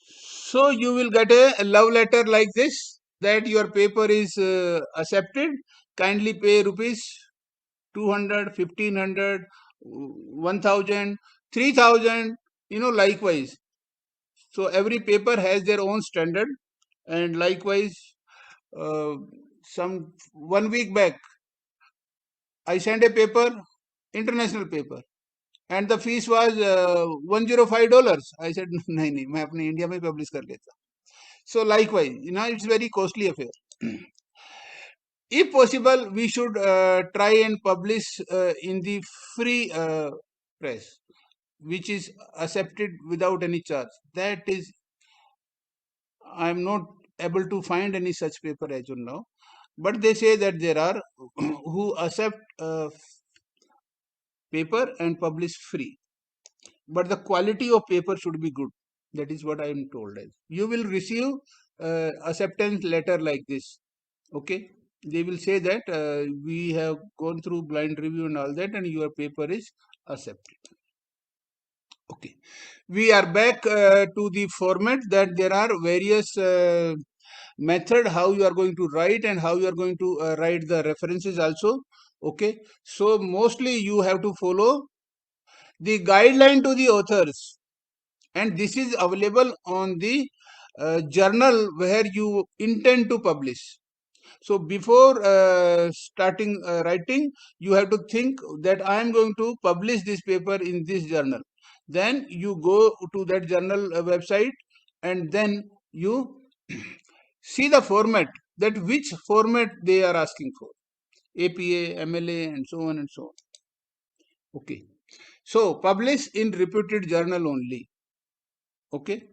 B: So you will get a love letter like this, that your paper is accepted. Kindly pay rupees 200, 1500, 1000, 3000, likewise. So every paper has their own standard, and likewise, some 1 week back, I sent a paper, international paper, and the fees was $105. I said, नहीं नहीं, मैं अपने India में publish कर लेता. So likewise, it's very costly affair. If possible, we should try and publish in the free press, which is accepted without any charge. That is, I am not able to find any such paper as of now. But they say that there are who accept paper and publish free. But the quality of paper should be good. That is what I am told. As you will receive acceptance letter like this. Okay. They will say that we have gone through blind review and all that, and your paper is accepted. Okay. We are back to the format, that there are various method how you are going to write, and how you are going to write the references also. Okay. So mostly you have to follow the guideline to the authors, and this is available on the journal where you intend to publish. So before starting writing, you have to think that I am going to publish this paper in this journal. Then you go to that journal website, and then you see the format, that which format they are asking for, APA, MLA, and so on and so on. Okay. So publish in reputed journal only. Okay.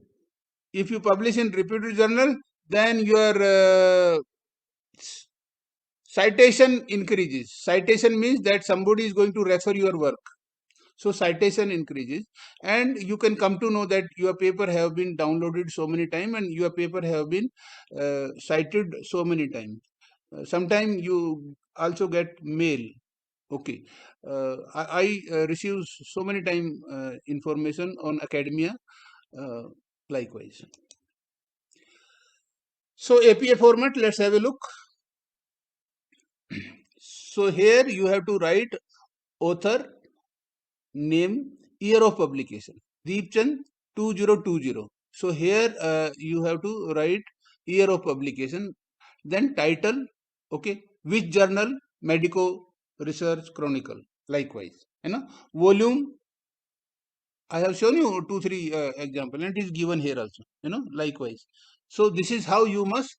B: If you publish in reputed journal, then your citation increases. Citation means that somebody is going to refer your work. So citation increases, and you can come to know that your paper have been downloaded so many times and your paper have been cited so many times. Sometime you also get mail. Okay. I receive so many time information on academia likewise. So APA format, let's have a look. So here you have to write author, name, year of publication, Deepchand 2020. So here you have to write year of publication, then title, okay, which journal, Medico Research Chronicle, likewise. Volume, I have shown you 2-3 example, and it is given here also, likewise. So this is how you must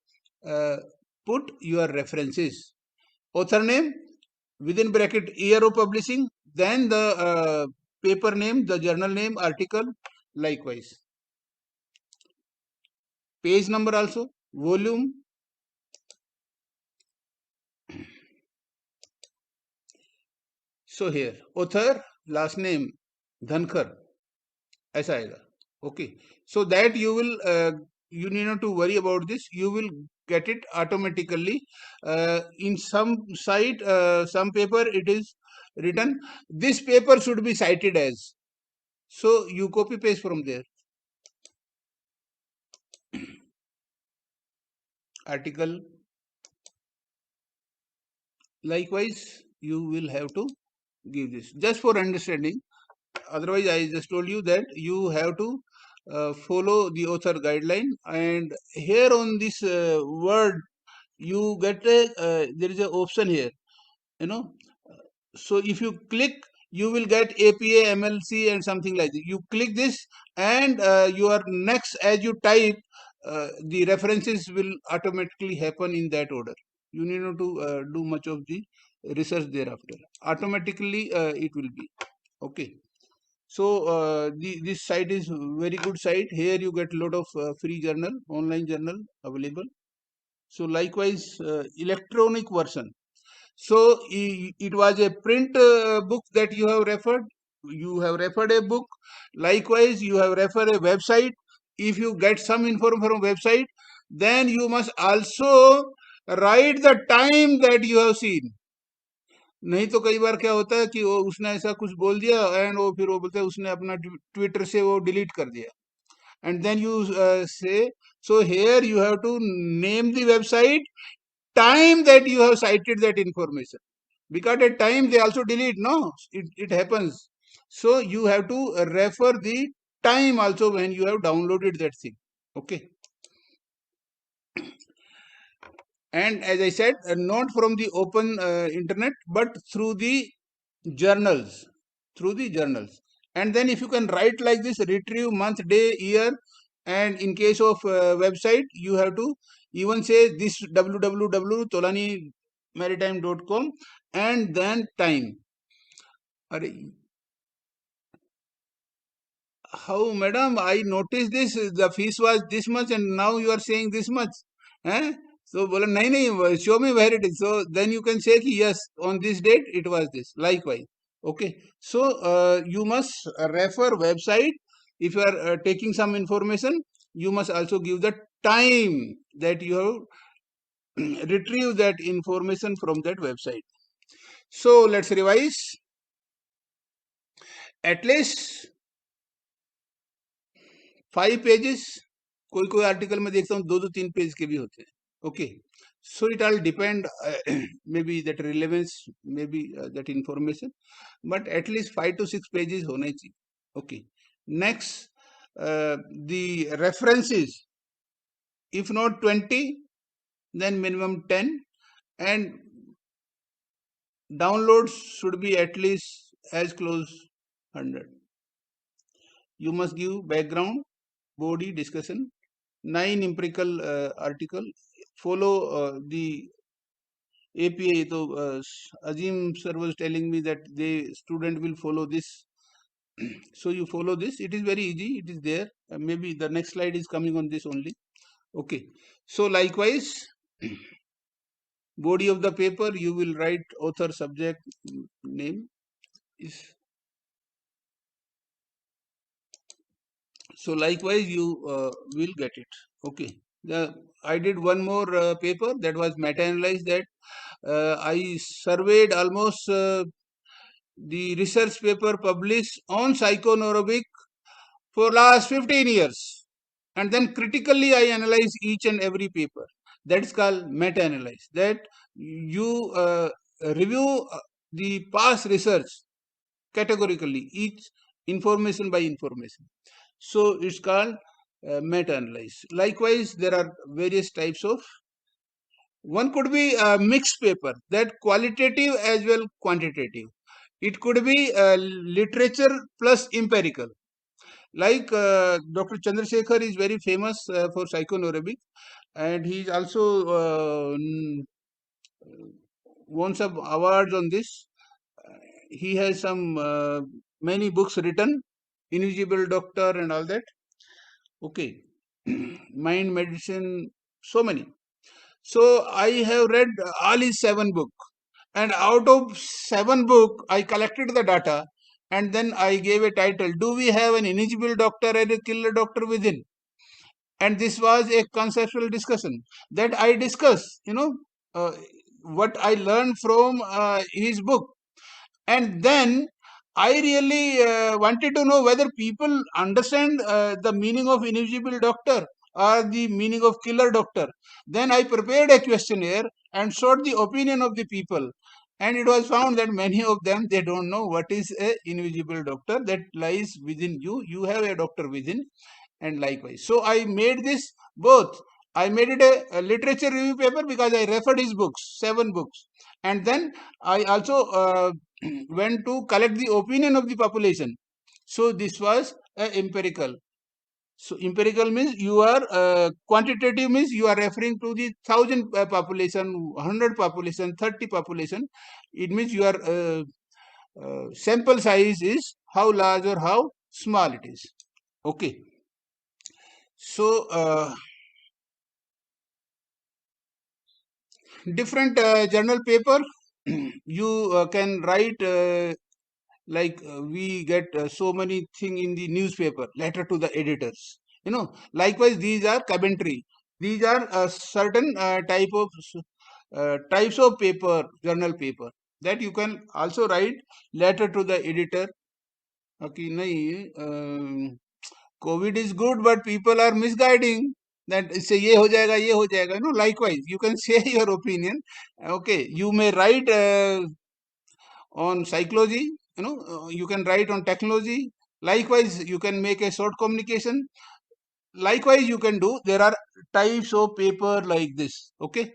B: put your references. Author name, within bracket year of publishing, then the paper name, the journal name, article, likewise. Page number also, volume, so here author, last name Dhankar, ऐसा आएगा. Okay, so that you will you need not to worry about this. You will get it automatically. In some site, some paper it is written this paper should be cited as. So you copy paste from there. Article, likewise you will have to give this just for understanding. Otherwise I just told you that you have to follow the author guideline, and here on this word you get a there is an option here, so if you click, you will get APA, MLC, and something like that. You click this, and your next, as you type, the references will automatically happen in that order. You need not to do much of the research thereafter. Automatically, it will be okay. So this site is very good site. Here you get a lot of free journal, online journal available. So likewise, electronic version. So it was a print book that you have referred. You have referred a book. Likewise, you have referred a website. If you get some information from website, then you must also write the time that you have seen. नहीं तो कई बार क्या होता है कि वो उसने ऐसा कुछ बोल दिया, एंड वो फिर वो बोलते हैं उसने अपना ट्विटर से वो डिलीट कर दिया, एंड देन यू से, so here you have to name the website, time that you have cited that information, because at time they also delete, no, it happens. So you have to refer the time also when you have downloaded that thing. Okay. And as I said, not from the open internet, but through the journals, and then if you can write like this, retrieve month, day, year, and in case of website, you have to even say this www.tolanimaritime.com and then time. How, madam, I noticed this, the fees was this much and now you are saying this much, eh? So bola nahi, show me where it is. So then you can say ki, yes, on this date it was this, likewise. Okay. So you must refer website. If you are taking some information, you must also give the time that you have retrieve that information from that website. So let's revise. At least 5 pages. कोई article में देखता हूँ 2-3 page के भी होते हैं. Okay. So it all depend, maybe that relevance, maybe that information, but at least 5 to 6 pages hone chahiye. Okay. Next, the references, if not 20, then minimum 10, and downloads should be at least as close 100. You must give background, body, discussion, 9 empirical article, follow the API. So Azim sir was telling me that the student will follow this. So you follow this. It is very easy. It is there. Maybe the next slide is coming on this only. Okay. So likewise, body of the paper, you will write author, subject, name. So likewise, you will get it. Okay. I did one more paper that was meta-analyzed, that I surveyed almost the research paper published on psychoneurologic for last 15 years. And then critically I analyze each and every paper. That's called meta-analyze. That you review the past research categorically, each information by information. So it's called meta-analyze. Likewise, there are various types of. One could be a mixed paper, that qualitative as well quantitative. It could be literature plus empirical. Like Dr. Chandrasekhar is very famous for psychoneurobic, and he's also won some awards on this. He has some many books written, Invisible Doctor and all that. Okay, mind medicine, so many. So I have read all his 7 books, and out of 7 books, I collected the data, and then I gave a title: Do we have an invisible doctor and a killer doctor within? And this was a conceptual discussion that I discussed. What I learned from his book, and then I really wanted to know whether people understand the meaning of invisible doctor or the meaning of killer doctor. Then I prepared a questionnaire and sought the opinion of the people, and it was found that many of them, they don't know what is a invisible doctor that lies within you. You have a doctor within, and likewise. So I made this both. I made it a literature review paper because I referred his books, 7 books, and then I also went to collect the opinion of the population. So this was empirical. So empirical means you are quantitative, means you are referring to the 1,000 population, 100 population, 30 population. It means your sample size is how large or how small it is. Okay. So different journal paper you can write, like we get so many thing in the newspaper, letter to the editors. Likewise, these are commentary. These are certain types of paper, journal paper, that you can also write letter to the editor. Okay, nahi, COVID is good, but people are misguiding that इससे ये हो जाएगा, ये हो जाएगा. Likewise, you can say your opinion. Okay, you may write on psychology. You can write on technology. Likewise, you can make a short communication. Likewise, you can do. There are types of paper like this. Okay.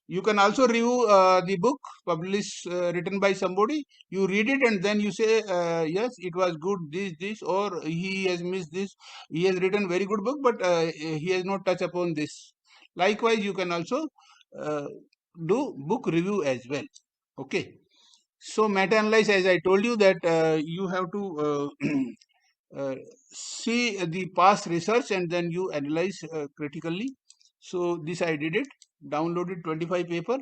B: You can also review the book published, written by somebody. You read it and then you say, yes, it was good, this, or he has missed this. He has written very good book, but he has not touched upon this. Likewise, you can also do book review as well. Okay. So meta-analyze, as I told you, that you have to see the past research and then you analyze critically. So this I did it, downloaded 25 paper.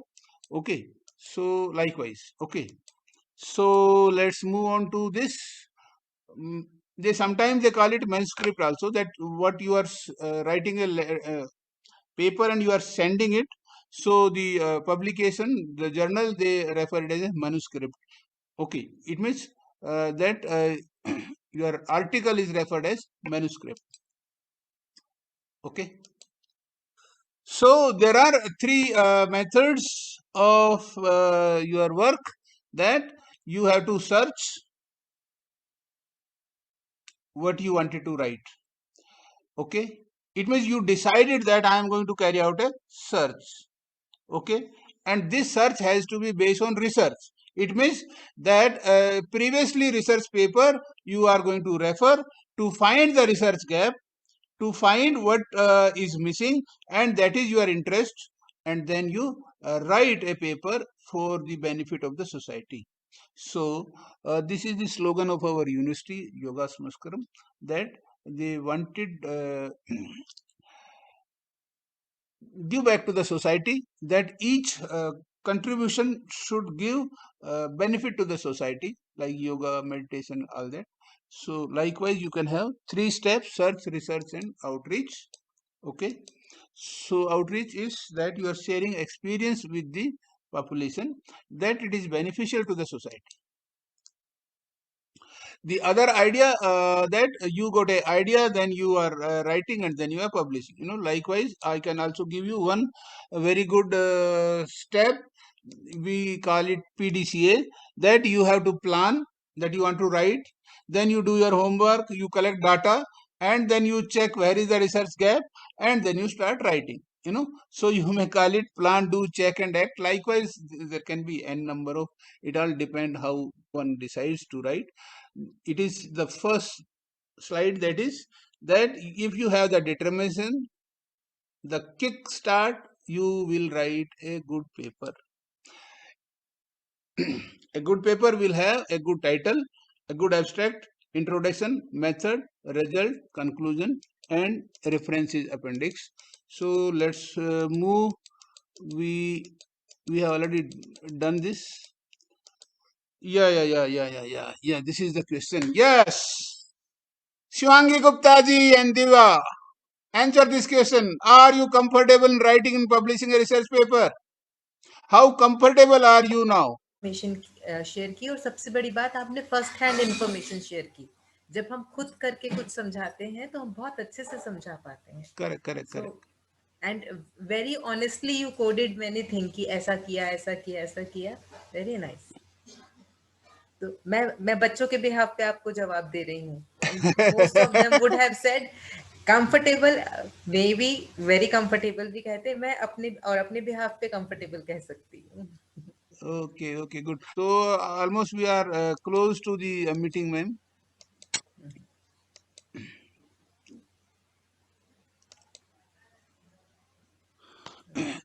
B: Okay. So likewise. Okay. So let's move on to this. They sometimes they call it manuscript also, that what you are writing a paper and you are sending it. So the publication, the journal, they refer it as a manuscript. Okay, it means that your article is referred as manuscript. Okay. So there are three methods of your work that you have to search what you wanted to write. Okay, it means you decided that I am going to carry out a search. Okay, and this search has to be based on research. It means that previously research paper you are going to refer to find the research gap, to find what is missing, and that is your interest, and then you write a paper for the benefit of the society. So this is the slogan of our university, Yoga Samaskaram, that they wanted give back to the society, that each contribution should give benefit to the society, like yoga, meditation, all that. So likewise you can have three steps: search, research, and outreach. Okay, so outreach is that you are sharing experience with the population, that it is beneficial to the society. The other idea, that you got a idea, then you are writing, and then you are publishing. Likewise I can also give you one very good step. We call it PDCA, that you have to plan, that you want to write, then you do your homework, you collect data, and then you check where is the research gap, and then you start writing. So you may call it plan, do, check, and act. Likewise there can be n number of, it all depend how one decides to write. It is the first slide, that is that if you have the determination, the kick start, you will write a good paper. A good paper will have a good title, a good abstract, introduction, method, result, conclusion, and references appendix. So let's move. We have already done this. Yeah. This is the question. Yes. Shivangi Gupta ji and Diva, answer this question. Are you comfortable in writing and publishing a research paper? How comfortable are you now?
A: Information share की, और सबसे बड़ी बात, आपने first hand information share की. जब हम खुद करके कुछ समझाते हैं तो हम बहुत अच्छे से समझा पाते हैं.
B: Correct.
A: So and very honestly you coded many thing कि ऐसा किया, ऐसा किया, ऐसा किया. Very nice. तो मैं बच्चों के बिहाफ पे आपको जवाब दे रही हूँ. Most of them would have said comfortable, may be very comfortable भी कहते हैं. मैं अपने बिहाफ पे कंफर्टेबल कह सकती हूँ.
B: Okay, good. So almost we are close to the meeting, ma'am.